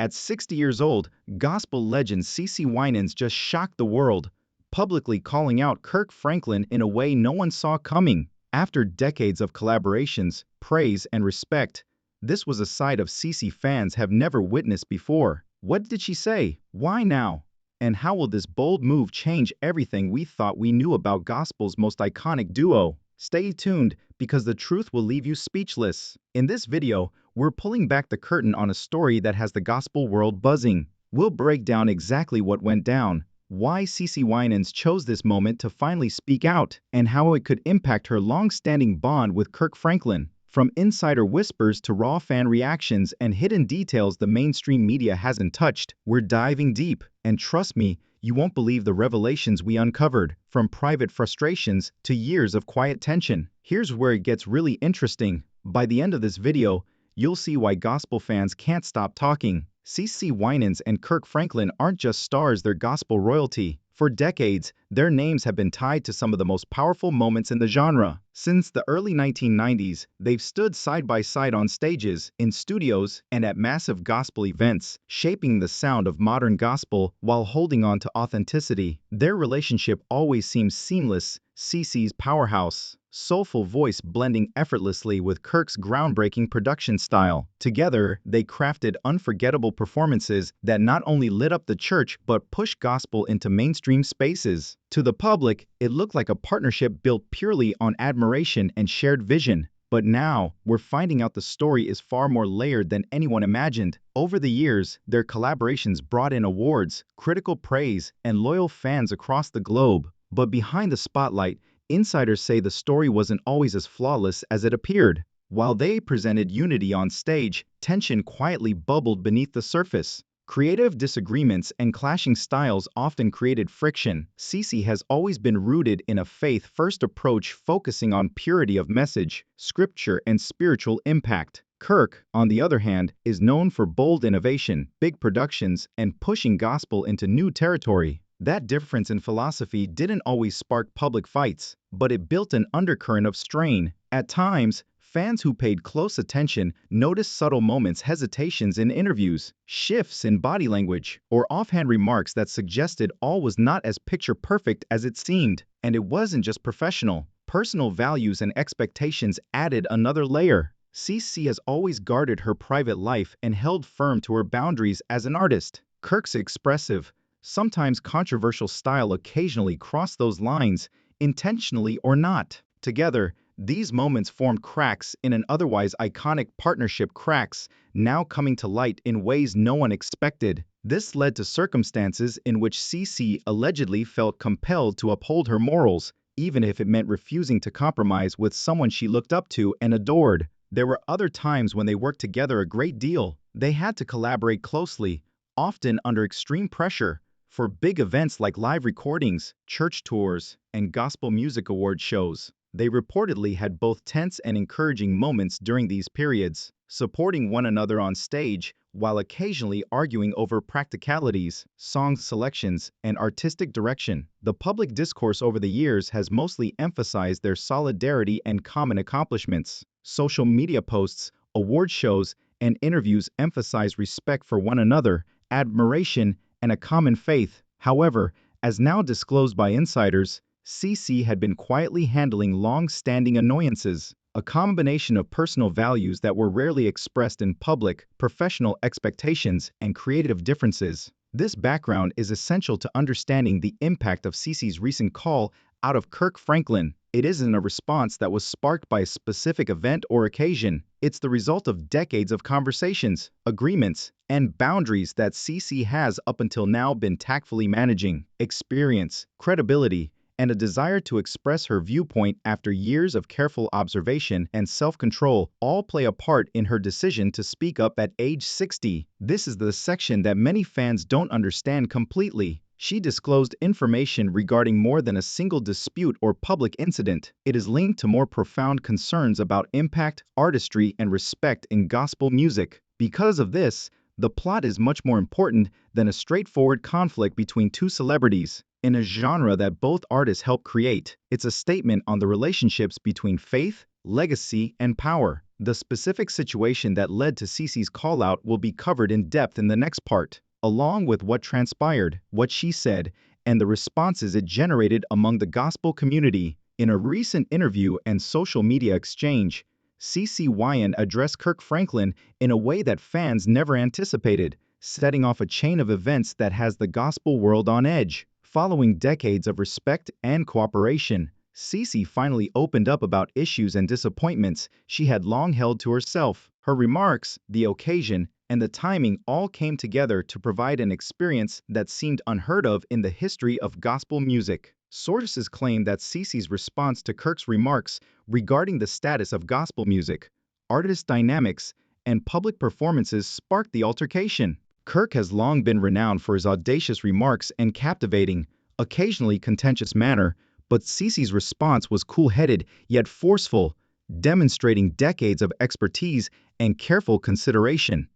At 60 years old, gospel legend CeCe Winans just shocked the world, publicly calling out Kirk Franklin in a way no one saw coming. After decades of collaborations, praise, and respect, this was a side of CeCe fans have never witnessed before. What did she say? Why now? And how will this bold move change everything we thought we knew about gospel's most iconic duo? Stay tuned, because the truth will leave you speechless. In this video, we're pulling back the curtain on a story that has the gospel world buzzing. We'll break down exactly what went down, why CeCe Winans chose this moment to finally speak out, and how it could impact her long-standing bond with Kirk Franklin. From insider whispers to raw fan reactions and hidden details the mainstream media hasn't touched, we're diving deep. And trust me, you won't believe the revelations we uncovered, from private frustrations to years of quiet tension. Here's where it gets really interesting. By the end of this video, you'll see why gospel fans can't stop talking. CeCe Winans and Kirk Franklin aren't just stars, they're gospel royalty. For decades, their names have been tied to some of the most powerful moments in the genre. Since the early 1990s, they've stood side by side on stages, in studios, and at massive gospel events, shaping the sound of modern gospel while holding on to authenticity. Their relationship always seems seamless, CeCe's powerhouse, soulful voice blending effortlessly with Kirk's groundbreaking production style. Together, they crafted unforgettable performances that not only lit up the church but pushed gospel into mainstream spaces. To the public, it looked like a partnership built purely on admiration and shared vision. But now, we're finding out the story is far more layered than anyone imagined. Over the years, their collaborations brought in awards, critical praise, and loyal fans across the globe. But behind the spotlight, insiders say the story wasn't always as flawless as it appeared. While they presented unity on stage, tension quietly bubbled beneath the surface. Creative disagreements and clashing styles often created friction. CeCe has always been rooted in a faith-first approach focusing on purity of message, scripture, and spiritual impact. Kirk, on the other hand, is known for bold innovation, big productions, and pushing gospel into new territory. That difference in philosophy didn't always spark public fights, but it built an undercurrent of strain. At times, fans who paid close attention noticed subtle moments, hesitations in interviews, shifts in body language, or offhand remarks that suggested all was not as picture-perfect as it seemed. And it wasn't just professional. Personal values and expectations added another layer. CeCe has always guarded her private life and held firm to her boundaries as an artist. Kirk's expressive, sometimes controversial style occasionally crossed those lines, intentionally or not. Together, these moments formed cracks in an otherwise iconic partnership, cracks now coming to light in ways no one expected. This led to circumstances in which CeCe allegedly felt compelled to uphold her morals, even if it meant refusing to compromise with someone she looked up to and adored. There were other times when they worked together a great deal. They had to collaborate closely, often under extreme pressure, for big events like live recordings, church tours, and gospel music award shows. They reportedly had both tense and encouraging moments during these periods, supporting one another on stage while occasionally arguing over practicalities, song selections, and artistic direction. The public discourse over the years has mostly emphasized their solidarity and common accomplishments. Social media posts, award shows, and interviews emphasize respect for one another, admiration, and a common faith. However, as now disclosed by insiders, CeCe had been quietly handling long-standing annoyances, a combination of personal values that were rarely expressed in public, professional expectations, and creative differences. This background is essential to understanding the impact of CeCe's recent call out of Kirk Franklin. It isn't a response that was sparked by a specific event or occasion. It's the result of decades of conversations, agreements, and boundaries that CeCe has up until now been tactfully managing. Experience, credibility, and a desire to express her viewpoint after years of careful observation and self-control all play a part in her decision to speak up at age 60. This is the section that many fans don't understand completely. She disclosed information regarding more than a single dispute or public incident. It is linked to more profound concerns about impact, artistry, and respect in gospel music. Because of this, the plot is much more important than a straightforward conflict between two celebrities. In a genre that both artists help create, it's a statement on the relationships between faith, legacy, and power. The specific situation that led to CeCe's call-out will be covered in depth in the next part, along with what transpired, what she said, and the responses it generated among the gospel community. In a recent interview and social media exchange, CeCe Winans addressed Kirk Franklin in a way that fans never anticipated, setting off a chain of events that has the gospel world on edge. Following decades of respect and cooperation, CeCe finally opened up about issues and disappointments she had long held to herself. Her remarks, the occasion, and the timing all came together to provide an experience that seemed unheard of in the history of gospel music. Sources claim that CeCe's response to Kirk's remarks regarding the status of gospel music, artist dynamics, and public performances sparked the altercation. Kirk has long been renowned for his audacious remarks and captivating, occasionally contentious manner, but CeCe's response was cool-headed yet forceful, demonstrating decades of expertise and careful consideration.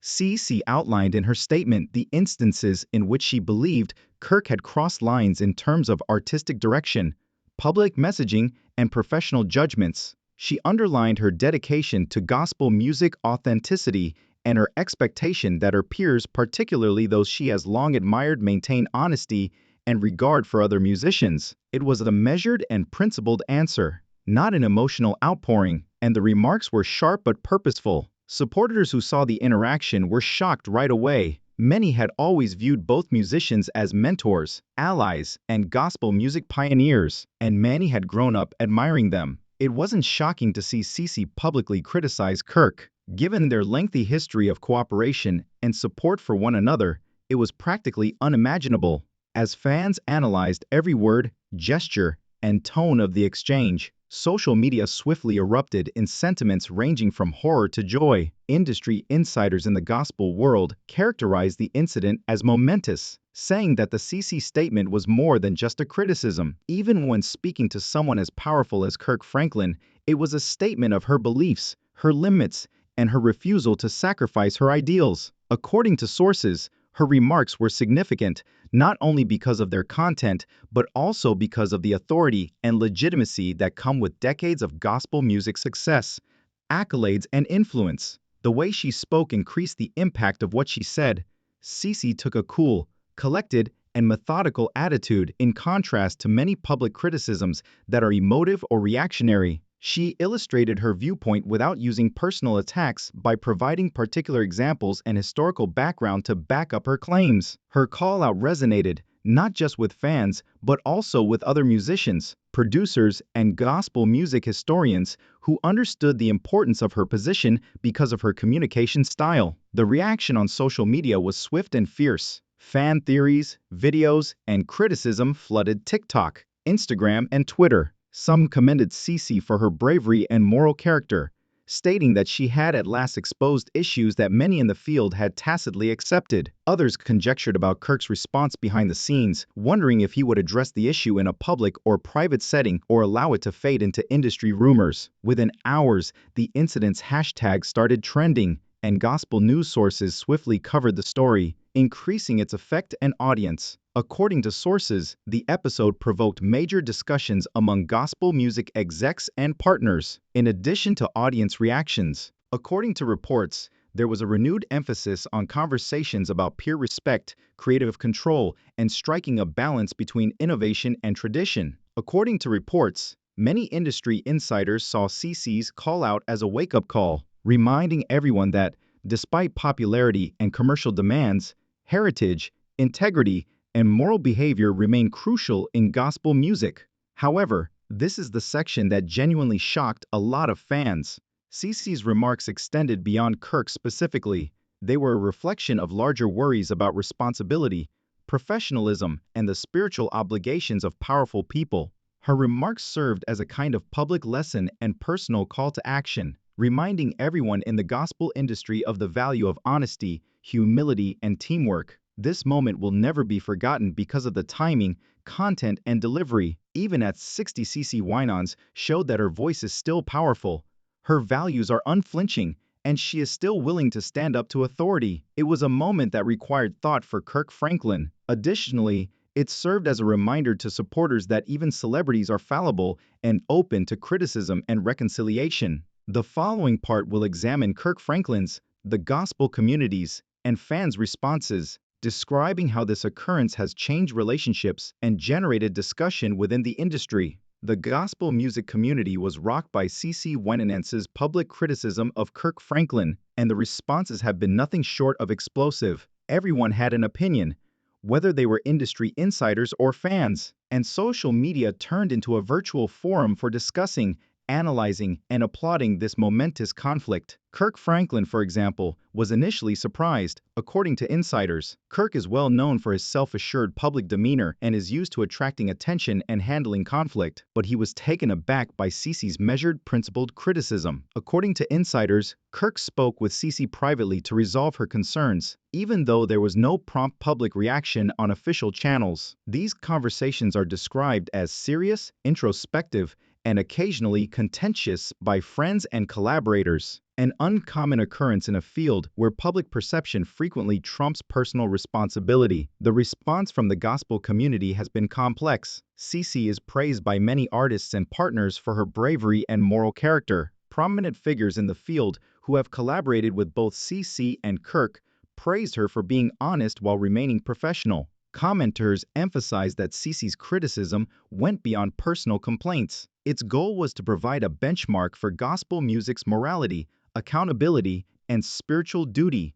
CeCe outlined in her statement the instances in which she believed Kirk had crossed lines in terms of artistic direction, public messaging, and professional judgments. She underlined her dedication to gospel music authenticity and her expectation that her peers, particularly those she has long admired, maintain honesty and regard for other musicians. It was a measured and principled answer, not an emotional outpouring, and the remarks were sharp but purposeful. Supporters who saw the interaction were shocked right away. Many had always viewed both musicians as mentors, allies, and gospel music pioneers, and many had grown up admiring them. It wasn't shocking to see CeCe publicly criticize Kirk. Given their lengthy history of cooperation and support for one another, it was practically unimaginable. As fans analyzed every word, gesture, and tone of the exchange, social media swiftly erupted in sentiments ranging from horror to joy. Industry insiders in the gospel world characterized the incident as momentous, saying that the CeCe statement was more than just a criticism. Even when speaking to someone as powerful as Kirk Franklin, it was a statement of her beliefs, her limits, and her refusal to sacrifice her ideals. According to sources, her remarks were significant, not only because of their content, but also because of the authority and legitimacy that come with decades of gospel music success, accolades, and influence. The way she spoke increased the impact of what she said. CeCe took a cool, collected, and methodical attitude in contrast to many public criticisms that are emotive or reactionary. She illustrated her viewpoint without using personal attacks by providing particular examples and historical background to back up her claims. Her call-out resonated, not just with fans, but also with other musicians, producers, and gospel music historians who understood the importance of her position because of her communication style. The reaction on social media was swift and fierce. Fan theories, videos, and criticism flooded TikTok, Instagram, and Twitter. Some commended CeCe for her bravery and moral character, stating that she had at last exposed issues that many in the field had tacitly accepted. Others conjectured about Kirk's response behind the scenes, wondering if he would address the issue in a public or private setting or allow it to fade into industry rumors. Within hours, the incident's hashtag started trending, and gospel news sources swiftly covered the story, increasing its effect and audience. According to sources, the episode provoked major discussions among gospel music execs and partners, in addition to audience reactions. According to reports, there was a renewed emphasis on conversations about peer respect, creative control, and striking a balance between innovation and tradition. According to reports, many industry insiders saw CeCe's call-out as a wake-up call, reminding everyone that, despite popularity and commercial demands, heritage, integrity, and moral behavior remain crucial in gospel music. However, this is the section that genuinely shocked a lot of fans. CeCe's remarks extended beyond Kirk specifically. They were a reflection of larger worries about responsibility, professionalism, and the spiritual obligations of powerful people. Her remarks served as a kind of public lesson and personal call to action, reminding everyone in the gospel industry of the value of honesty, humility, and teamwork. This moment will never be forgotten because of the timing, content, and delivery. Even at 60, CeCe Winans showed that her voice is still powerful, her values are unflinching, and she is still willing to stand up to authority. It was a moment that required thought for Kirk Franklin. Additionally, it served as a reminder to supporters that even celebrities are fallible and open to criticism and reconciliation. The following part will examine Kirk Franklin's, the gospel communities, and fans' responses, describing how this occurrence has changed relationships and generated discussion within the industry. The gospel music community was rocked by CeCe Winans' public criticism of Kirk Franklin, and the responses have been nothing short of explosive. Everyone had an opinion, whether they were industry insiders or fans, and social media turned into a virtual forum for discussing, analyzing, and applauding this momentous conflict. Kirk Franklin, for example, was initially surprised. According to insiders, Kirk is well known for his self-assured public demeanor and is used to attracting attention and handling conflict, but he was taken aback by CeCe's measured, principled criticism. According to insiders, Kirk spoke with CeCe privately to resolve her concerns, even though there was no prompt public reaction on official channels. These conversations are described as serious, introspective, and occasionally contentious by friends and collaborators, an uncommon occurrence in a field where public perception frequently trumps personal responsibility. The response from the gospel community has been complex. CeCe is praised by many artists and partners for her bravery and moral character. Prominent figures in the field who have collaborated with both CeCe and Kirk praised her for being honest while remaining professional. Commenters emphasized that CeCe's criticism went beyond personal complaints. Its goal was to provide a benchmark for gospel music's morality, accountability, and spiritual duty.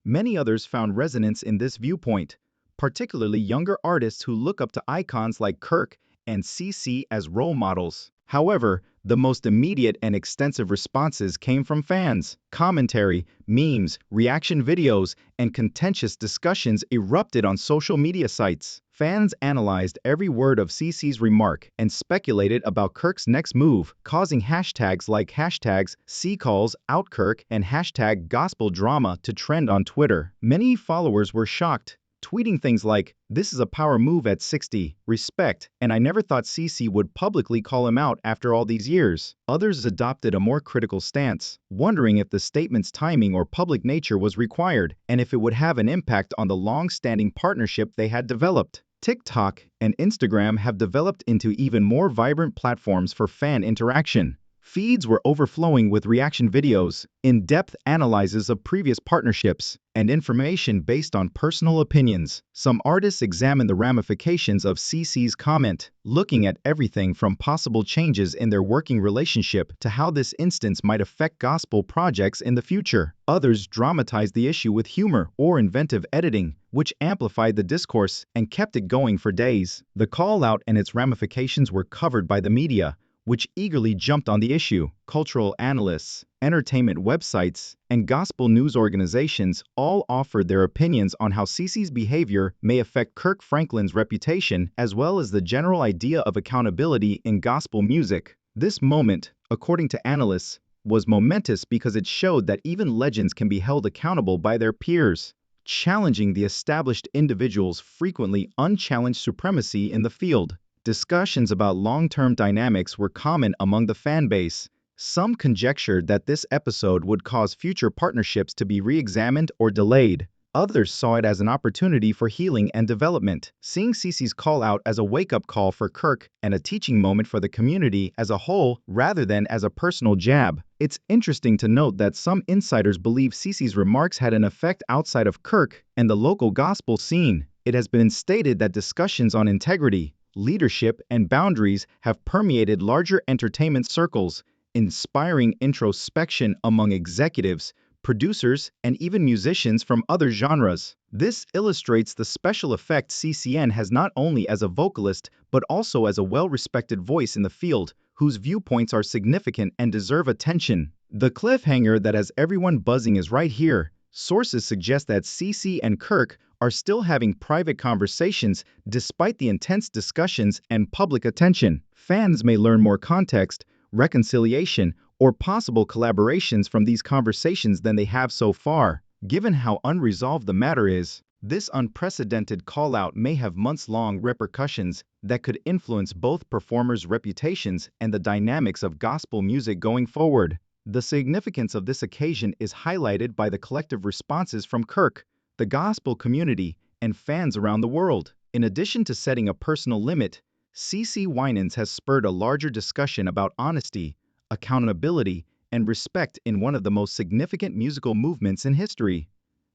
Many others found resonance in this viewpoint, particularly younger artists who look up to icons like Kirk and CeCe as role models. However, the most immediate and extensive responses came from fans. Commentary, memes, reaction videos, and contentious discussions erupted on social media sites. Fans analyzed every word of CeCe's remark and speculated about Kirk's next move, causing hashtags like #CeCallsOutKirk and #GospelDrama to trend on Twitter. Many followers were shocked, tweeting things like, "This is a power move at 60, respect, and I never thought CeCe would publicly call him out after all these years." Others adopted a more critical stance, wondering if the statement's timing or public nature was required, and if it would have an impact on the long-standing partnership they had developed. TikTok and Instagram have developed into even more vibrant platforms for fan interaction. Feeds were overflowing with reaction videos, in-depth analyses of previous partnerships, and information based on personal opinions. Some artists examined the ramifications of CeCe's comment, looking at everything from possible changes in their working relationship to how this instance might affect gospel projects in the future. Others dramatized the issue with humor or inventive editing, which amplified the discourse and kept it going for days. The call-out and its ramifications were covered by the media, which eagerly jumped on the issue. Cultural analysts, entertainment websites, and gospel news organizations all offered their opinions on how CeCe's behavior may affect Kirk Franklin's reputation, as well as the general idea of accountability in gospel music. This moment, according to analysts, was momentous because it showed that even legends can be held accountable by their peers, challenging the established individual's frequently unchallenged supremacy in the field. Discussions about long-term dynamics were common among the fan base. Some conjectured that this episode would cause future partnerships to be re-examined or delayed. Others saw it as an opportunity for healing and development, seeing CeCe's call-out as a wake-up call for Kirk and a teaching moment for the community as a whole rather than as a personal jab. It's interesting to note that some insiders believe CeCe's remarks had an effect outside of Kirk and the local gospel scene. It has been stated that discussions on integrity, leadership, and boundaries have permeated larger entertainment circles, inspiring introspection among executives, producers, and even musicians from other genres. This illustrates the special effect CeCe has not only as a vocalist but also as a well-respected voice in the field, whose viewpoints are significant and deserve attention. The cliffhanger that has everyone buzzing is right here. Sources suggest that CeCe and Kirk are still having private conversations despite the intense discussions and public attention. Fans may learn more context, reconciliation, or possible collaborations from these conversations than they have so far. Given how unresolved the matter is, this unprecedented call-out may have months-long repercussions that could influence both performers' reputations and the dynamics of gospel music going forward. The significance of this occasion is highlighted by the collective responses from Kirk, the gospel community, and fans around the world. In addition to setting a personal limit, CeCe Winans has spurred a larger discussion about honesty, accountability, and respect in one of the most significant musical movements in history.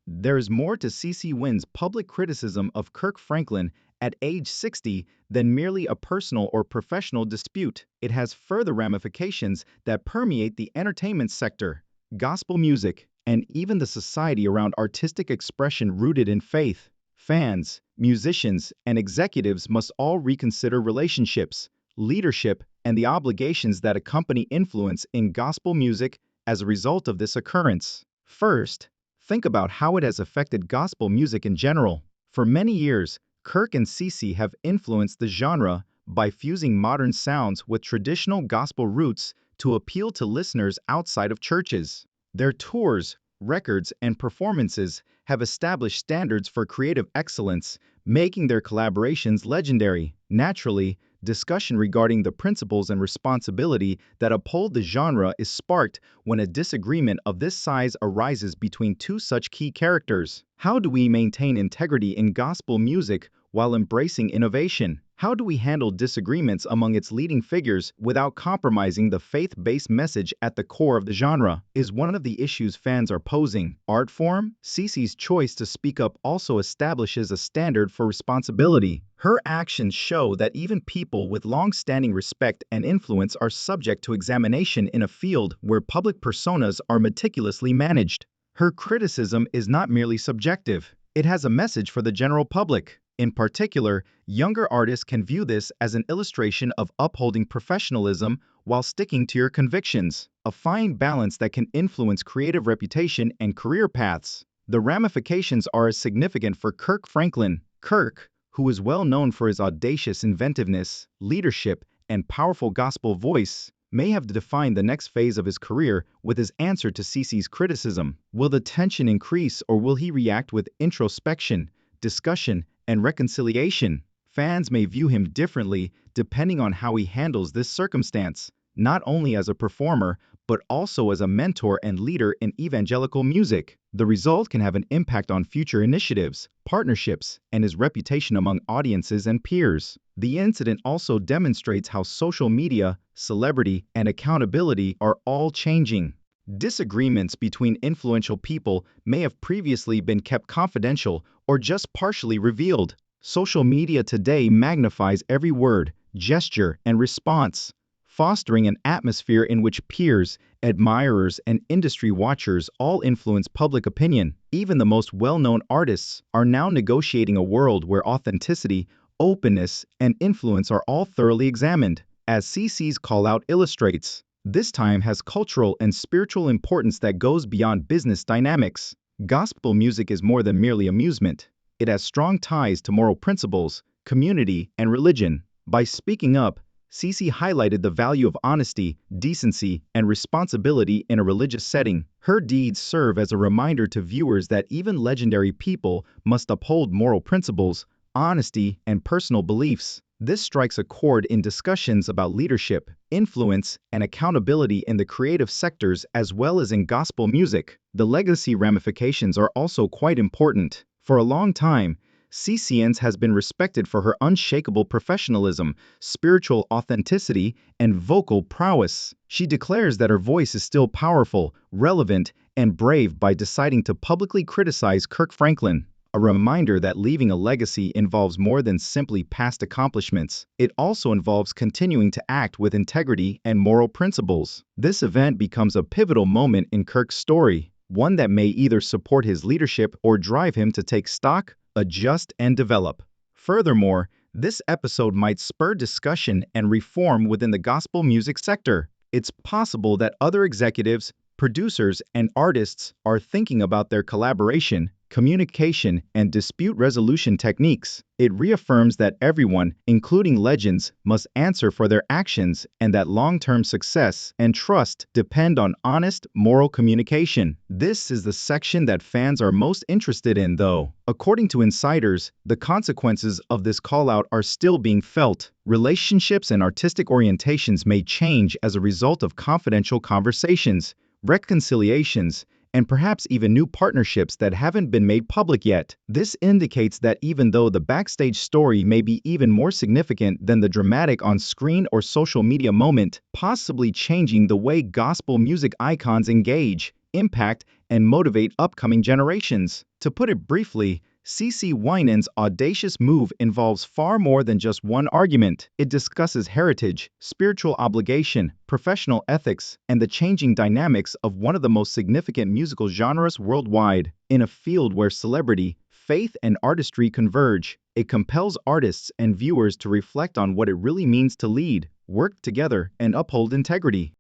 There is more to CeCe Winans' public criticism of Kirk Franklin at age 60 than merely a personal or professional dispute. It has further ramifications that permeate the entertainment sector, gospel music, and even the society around artistic expression rooted in faith. Fans, musicians, and executives must all reconsider relationships, leadership, and the obligations that accompany influence in gospel music as a result of this occurrence. First, think about how it has affected gospel music in general. For many years, Kirk and CeCe have influenced the genre by fusing modern sounds with traditional gospel roots to appeal to listeners outside of churches. Their tours, records, and performances have established standards for creative excellence, making their collaborations legendary. Naturally, discussion regarding the principles and responsibility that uphold the genre is sparked when a disagreement of this size arises between two such key characters. How do we maintain integrity in gospel music while embracing innovation? How do we handle disagreements among its leading figures without compromising the faith-based message at the core of the genre? Is one of the issues fans are posing. Art form? CeCe's choice to speak up also establishes a standard for responsibility. Her actions show that even people with long-standing respect and influence are subject to examination in a field where public personas are meticulously managed. Her criticism is not merely subjective. It has a message for the general public. In particular, younger artists can view this as an illustration of upholding professionalism while sticking to your convictions, a fine balance that can influence creative reputation and career paths. The ramifications are as significant for Kirk Franklin. Kirk, who is well known for his audacious inventiveness, leadership, and powerful gospel voice, may have defined the next phase of his career with his answer to CeCe's criticism. Will the tension increase, or will he react with introspection, discussion, and reconciliation? Fans may view him differently depending on how he handles this circumstance, not only as a performer, but also as a mentor and leader in evangelical music. The result can have an impact on future initiatives, partnerships, and his reputation among audiences and peers. The incident also demonstrates how social media, celebrity, and accountability are all changing. Disagreements between influential people may have previously been kept confidential or just partially revealed. Social media today magnifies every word, gesture, and response, fostering an atmosphere in which peers, admirers, and industry watchers all influence public opinion. Even the most well-known artists are now negotiating a world where authenticity, openness, and influence are all thoroughly examined. As CeCe's call-out illustrates, this time has cultural and spiritual importance that goes beyond business dynamics. Gospel music is more than merely amusement. It has strong ties to moral principles, community, and religion. By speaking up, CeCe highlighted the value of honesty, decency, and responsibility in a religious setting. Her deeds serve as a reminder to viewers that even legendary people must uphold moral principles, honesty, and personal beliefs. This strikes a chord in discussions about leadership, influence, and accountability in the creative sectors as well as in gospel music. The legacy ramifications are also quite important. For a long time, CeCe Winans has been respected for her unshakable professionalism, spiritual authenticity, and vocal prowess. She declares that her voice is still powerful, relevant, and brave by deciding to publicly criticize Kirk Franklin. A reminder that leaving a legacy involves more than simply past accomplishments. It also involves continuing to act with integrity and moral principles. This event becomes a pivotal moment in Kirk's story, one that may either support his leadership or drive him to take stock, adjust, and develop. Furthermore, this episode might spur discussion and reform within the gospel music sector. It's possible that other executives, producers, and artists are thinking about their collaboration, communication, and dispute resolution techniques. It reaffirms that everyone, including legends, must answer for their actions and that long-term success and trust depend on honest, moral communication. This is the section that fans are most interested in, though. According to insiders, the consequences of this call-out are still being felt. Relationships and artistic orientations may change as a result of confidential conversations, reconciliations, and perhaps even new partnerships that haven't been made public yet. This indicates that even though the backstage story may be even more significant than the dramatic on-screen or social media moment, possibly changing the way gospel music icons engage, impact, and motivate upcoming generations. To put it briefly, CeCe Winans' audacious move involves far more than just one argument. It discusses heritage, spiritual obligation, professional ethics, and the changing dynamics of one of the most significant musical genres worldwide. In a field where celebrity, faith, and artistry converge, it compels artists and viewers to reflect on what it really means to lead, work together, and uphold integrity.